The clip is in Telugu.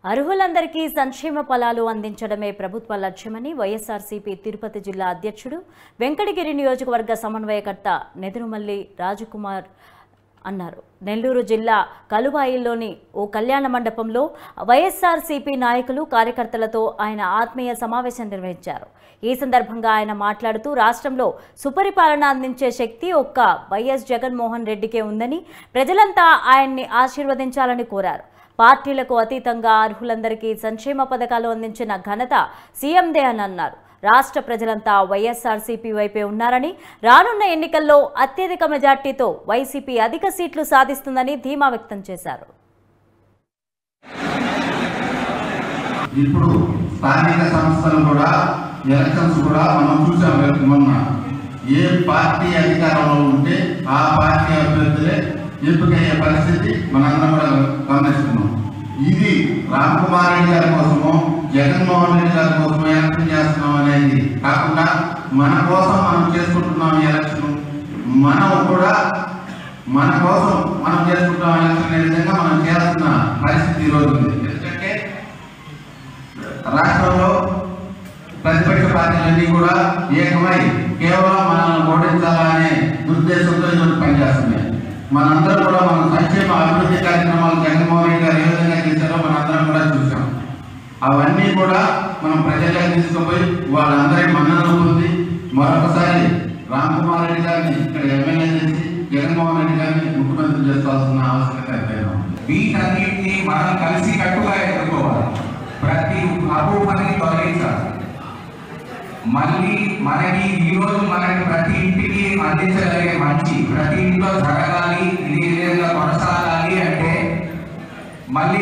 అర్హులందరికీ సంక్షేమ ఫలాలు అందించడమే ప్రభుత్వ లక్ష్యమని వైఎస్ఆర్సీపీ తిరుపతి జిల్లా అధ్యక్షుడు వెంకటగిరి నియోజకవర్గ సమన్వయకర్త నెదురుమల్లి రాజకుమార్ అన్నారు. నెల్లూరు జిల్లా కలువాయిల్లోని ఓ కళ్యాణ మండపంలో వైఎస్ఆర్సీపీ నాయకులు కార్యకర్తలతో ఆయన ఆత్మీయ సమావేశం నిర్వహించారు. ఈ సందర్భంగా ఆయన మాట్లాడుతూ రాష్ట్రంలో సుపరిపాలన అందించే శక్తి ఒక్క వైఎస్ జగన్మోహన్ రెడ్డికే ఉందని, ప్రజలంతా ఆయన్ని ఆశీర్వదించాలని కోరారు. పార్టీలకు అతీతంగా అర్హులందరికీ సంక్షేమ పథకాలు అందించిన ఘనత సీఎందే అని అన్నారు. రాష్ట్ర ప్రజలంతా వైఎస్ఆర్సీపీ వైపే ఉన్నారని, రానున్న ఎన్నికల్లో అత్యధిక మెజార్టీతో వైసీపీ అధిక సీట్లు సాధిస్తుందని ధీమా వ్యక్తం చేశారు. ఇప్పుడు స్థానిక సంస్థలు కూడా ఎలక్షన్స్ కూడా మనం చూసాం. మొన్న ఏ పార్టీ అధికారంలో ఉంటే ఆ పార్టీ అభ్యర్థులే ఎంపికయ్యే పరిస్థితి మనందరం కూడా గమనిస్తున్నాం. ఇది రామ్ కుమార్ రెడ్డి గారి కోసమో జగన్మోహన్ రెడ్డి గారి కోసమో ఎలక్షన్ చేస్తున్నాం అనేది కాకుండా మన కోసం మనం చేసుకుంటున్నాం ఎలక్షన్. మనం కూడా మన కోసం మనం చేసుకుంటున్నాం ఎలక్షన్ అనే విధంగా మనం చేస్తున్న పరిస్థితి ఈరోజు ఉంది. ఎందుకంటే రాష్ట్రంలో ప్రతిపక్ష పార్టీలన్నీ కూడా ఏకమై కేవలం మనల్ని ఓడించాలనే దురుద్దేశంతో ఈరోజు పనిచేస్తున్నాయి. మనందరం కూడా మన సంక్షేమ అభివృద్ధి కార్యక్రమాలు జగన్మోహన్ రెడ్డి గారు ఏ విధంగా చేశారో మనందరం కూడా చూసాం. అవన్నీ కూడా మనం ప్రజలకు తీసుకుపోయి వాళ్ళందరి మన్ననలు పొంది మరొకసారి రామ్ కుమార్ రెడ్డి గారిని ఇక్కడ ఎమ్మెల్యే చేసి జగన్మోహన్ రెడ్డి గారిని ముఖ్యమంత్రి చేసుకోవాల్సిన ఆవశ్యకత ఎంతైనా ఉంది. వీటన్నిటిని మనం కలిసి కట్టుగా ఎదుర్కోవాలి. ప్రతి అపోహని తొలగించాలి. మళ్ళీ మనకి ఈరోజు మనకి ప్రతి ఇంటికి అందించగలిగే మంచి ప్రతి ఇంట్లో జరగాలి, ఇది విధంగా కొనసాగాలి అంటే మళ్ళీ